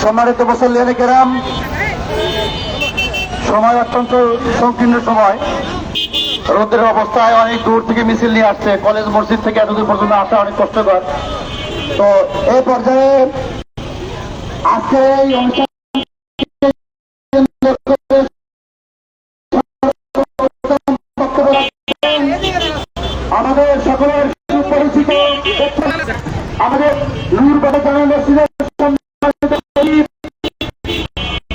সম্মানিত মুসল্লিয়ানে কেরাম, সময় অত্যন্ত সংকীর্ণ সময়। রোদের অবস্থায় অনেক দূর থেকে মিছিল নিয়ে আসছে, কলেজ মসজিদ থেকে এতদূর পর্যন্ত আসা অনেক কষ্টকর। তো এই পর্যায়ে আজকে এই অনুষ্ঠান আমাদের সকলের সুপরিচিত আমাদের নূরবাড়ি জামে মসজিদের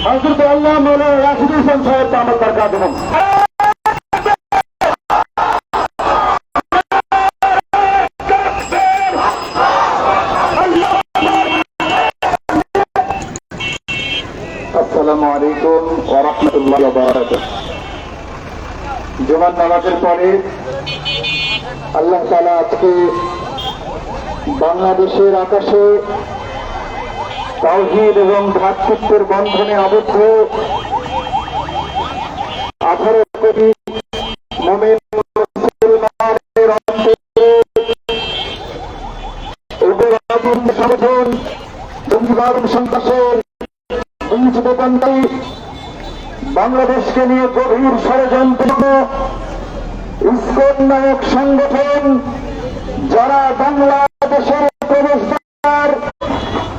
হযরত আল্লাহ মাওলানা রাশিদুল হোসেন সাহেব দামাত বরকাতুহুম। আসসালামু আলাইকুম ওয়া রাহমাতুল্লাহি ওয়া বারাকাতুহু। জুমার নামাজের পরে আল্লাহ তাআলা আজকে বাংলাদেশের আকাশে তাওহীদ এবং ভ্রাতৃত্বের বন্ধনে আবদ্ধ 18 কোটি মুমিন মুসলমানের অন্তরে উগ্রবাদী সংগঠন জঙ্গিবাদ সন্ত্রাসের বীজবপনকারী বাংলাদেশকে নিয়ে গভীর ষড়যন্ত্র ইসকন নায়ক সংগঠন যারা বাংলাদেশের প্রবেশদ্বার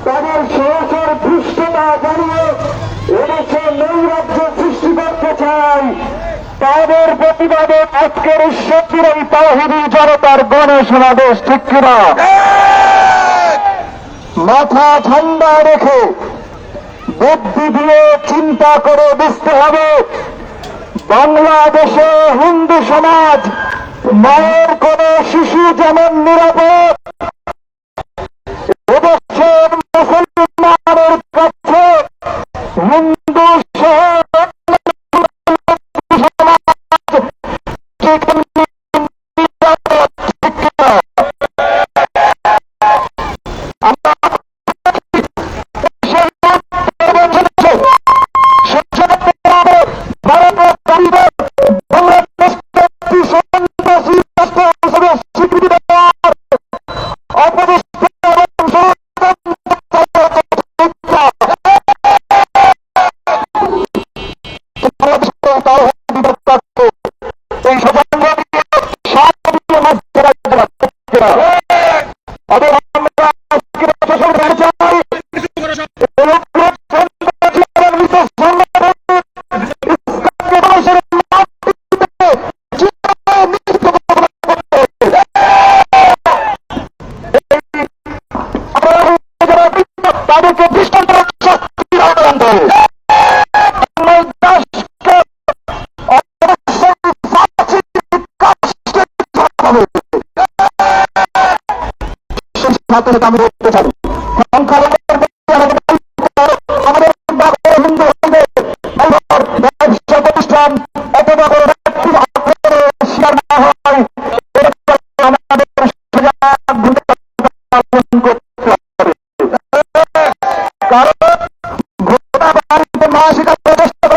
তাদের সহসর ধৃষ্টতা জানিয়ে এদেশে নৈরাজ্য সৃষ্টি করতে চায়, তাদের প্রতিবাদে আজকের ঈশ্বরের এই তাওহীদি জনতার গণসমাবেশ। ঠিক কিনা? মাথা ঠান্ডা রেখে বুদ্ধি দিয়ে চিন্তা করে বুঝতে হবে, বাংলাদেশে হিন্দু সমাজ মায়ের কোন শিশু যেমন নিরাপদ, এদেশের মুসলমানের কাছে হিন্দু আমি বলতে চাই আমাদের ব্যবসা প্রতিষ্ঠান অথবা শিকার না হয় আমাদের করতে হবে, কারণ ঘোড়া বাড়িতে না শেখার চেষ্টা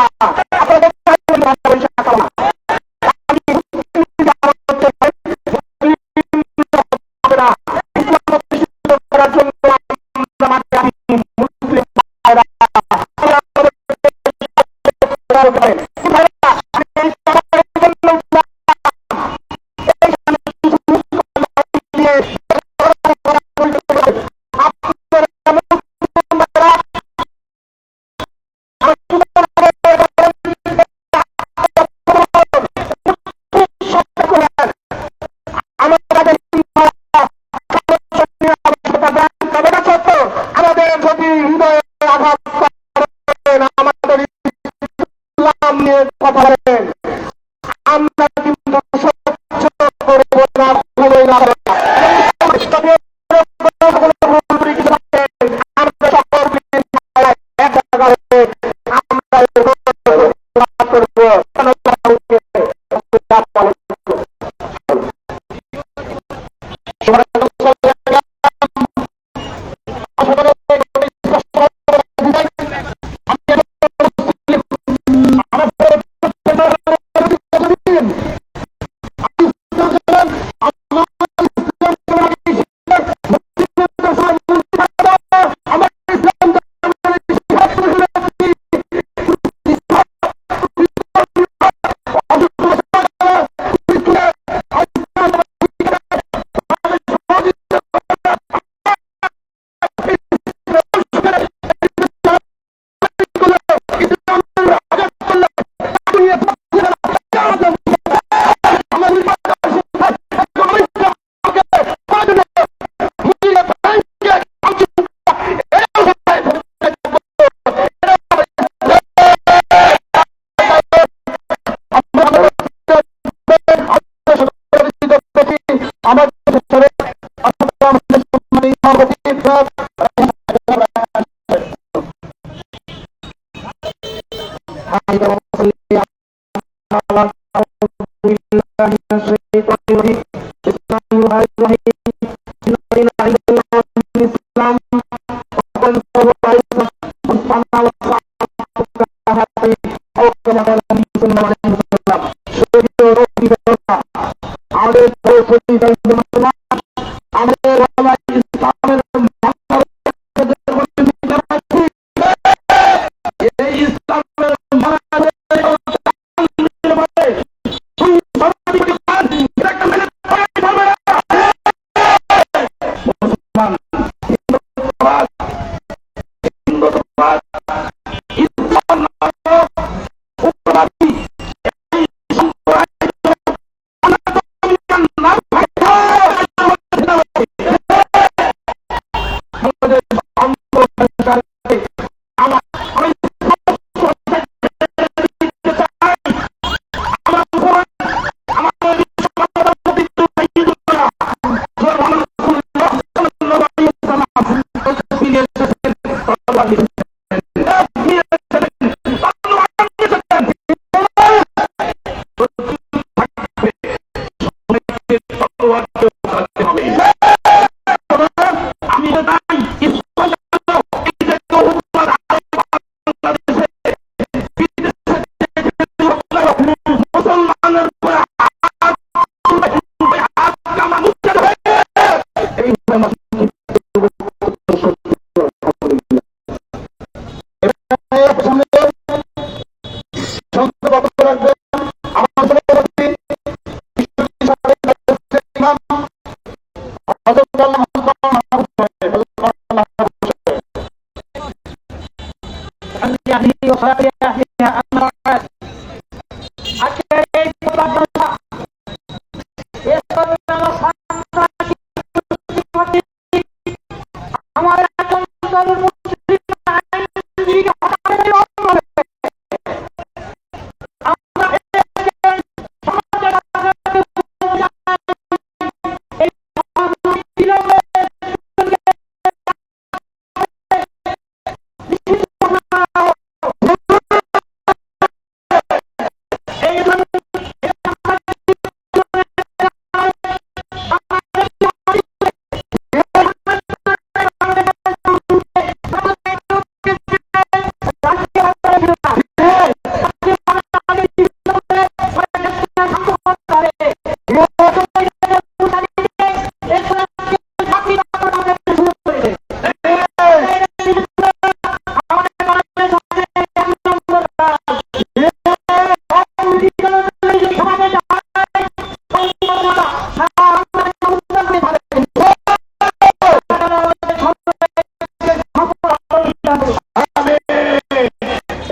আপনাদের করার জন্য আমাদের যদি হৃদয়ে আঘাত করেন, আমাদের ইসলাম নিয়ে কথা বলেন, আমরা কিন্তু সহ্য করব না, ভুলই না।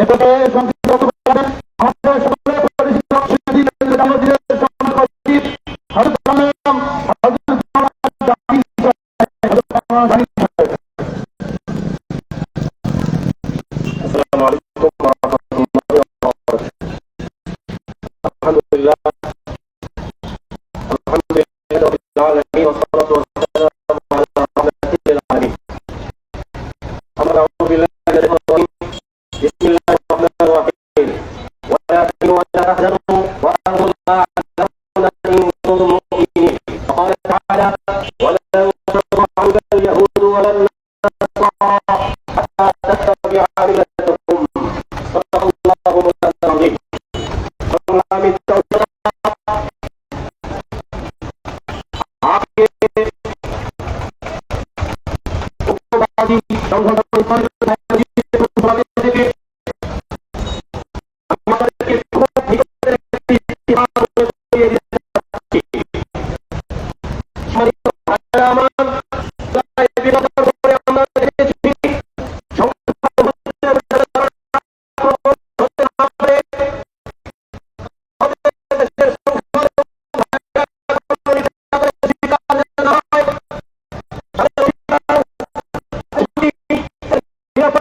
এটাকে সংক্ষিপ্ত করবেন আমাদের সকলের পরিচিত অতিথি আমাদের সম্মান করছি হযরত আল্লাহ হযরত জামিল সাহেব। আসসালামু আলাইকুম ওয়া রাহমাতুল্লাহি ওয়া বারাকাতুহু। আলহামদুলিল্লাহ আলহামদুলিল্লাহি রাব্বিল আলামিন ওয়া সাল্লাতু ওয়া সালামু আলা রাসূলিল আমিন। আমরা আউযু বিল্লাহি মিনাশ শাইতানির রাজিম। বিসমিল্লাহির রাহমানির রাহিম। ওয়া লা তাহিনু ওয়া লা তাহজানু ওয়া antum a'launa in kuntum mu'minin। وقال تعالى ولا يرضى عنك اليهود ولا النصارى حتى تتبع ملتهم। صدق الله مولانا العظيم। সংগ্রামী আজকে উগ্রবাদী সংগঠন থেকে আমাদেরকে খুব নিকটের একটি ইতিহাস তৈরি করতে যাচ্ছি। সম্মানিত ভাইরা আমার, প্রায় বিগত বছরে আমরা দেখেছি সংখ্যালঘু মুসলিমদের আক্রমণ হতে না পারে আমাদের দেশের সংখ্যালঘু ভাইরা কোনো নির্যাতনের শিকার যেন না হয়, তাদের অধিকার নিরাপত্তা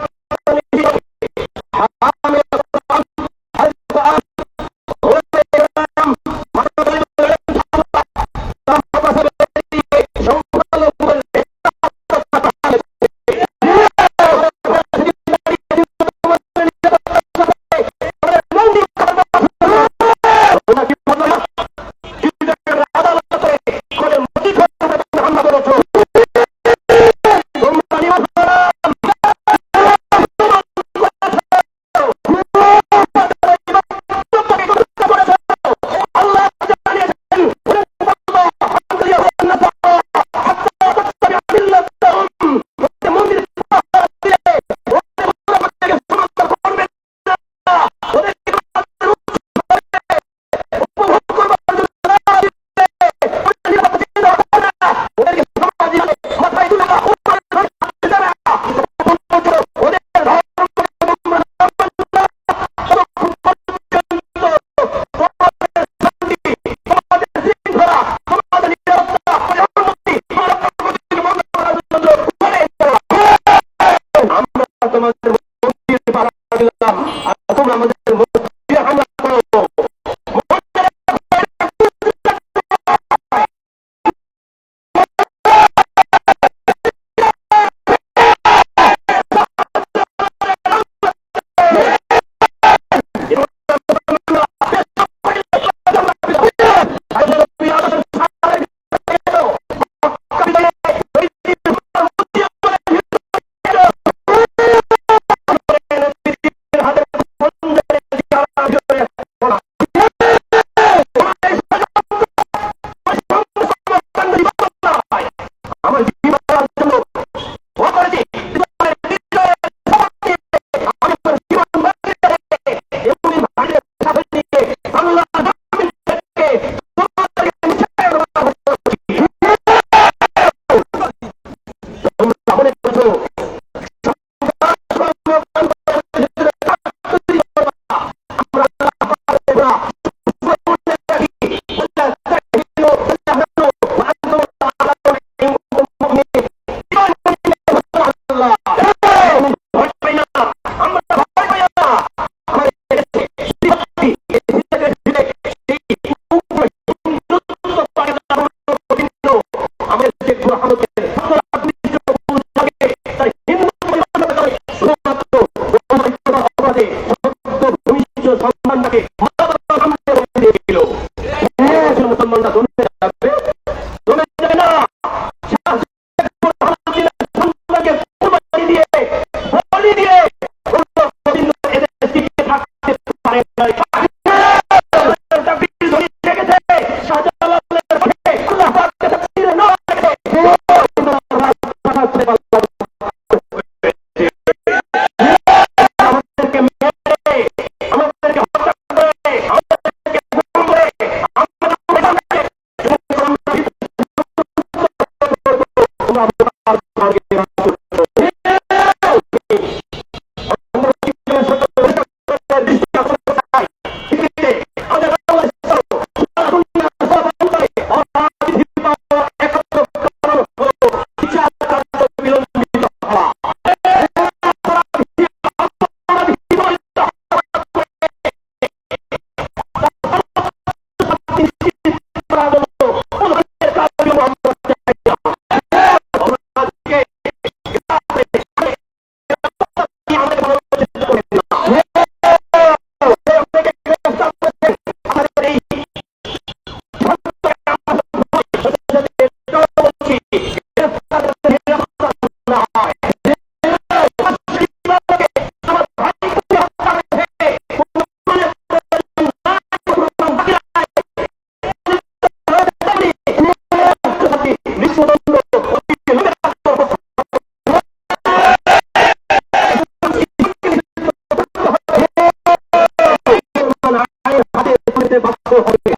করতে বাধ্য হবে।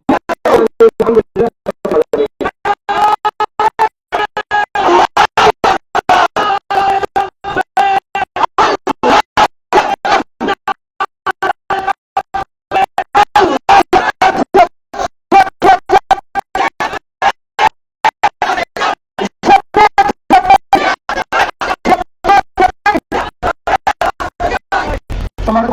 তোমার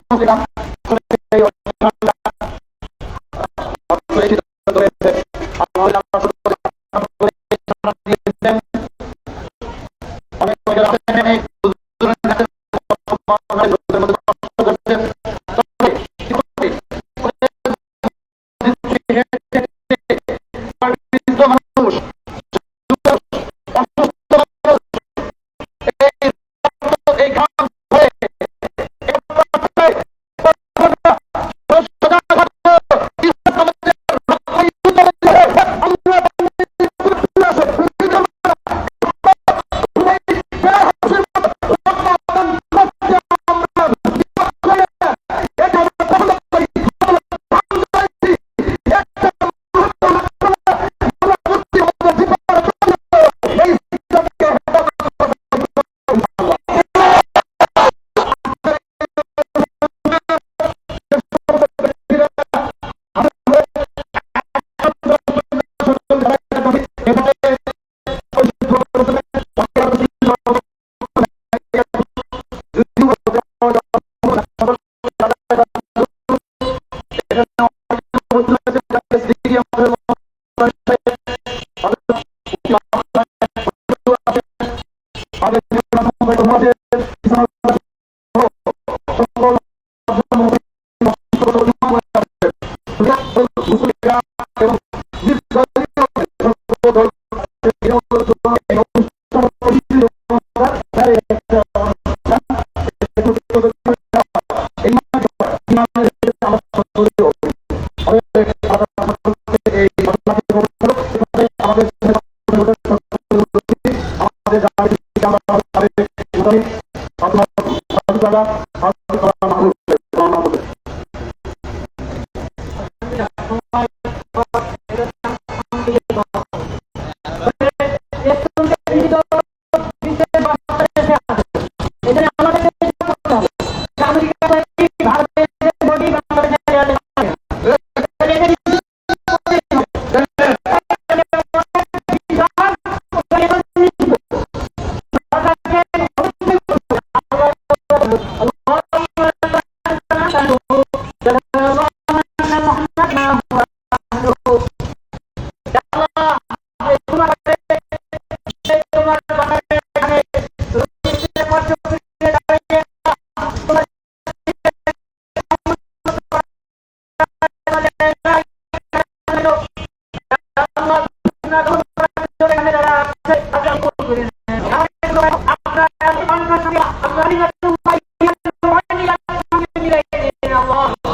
আমাদের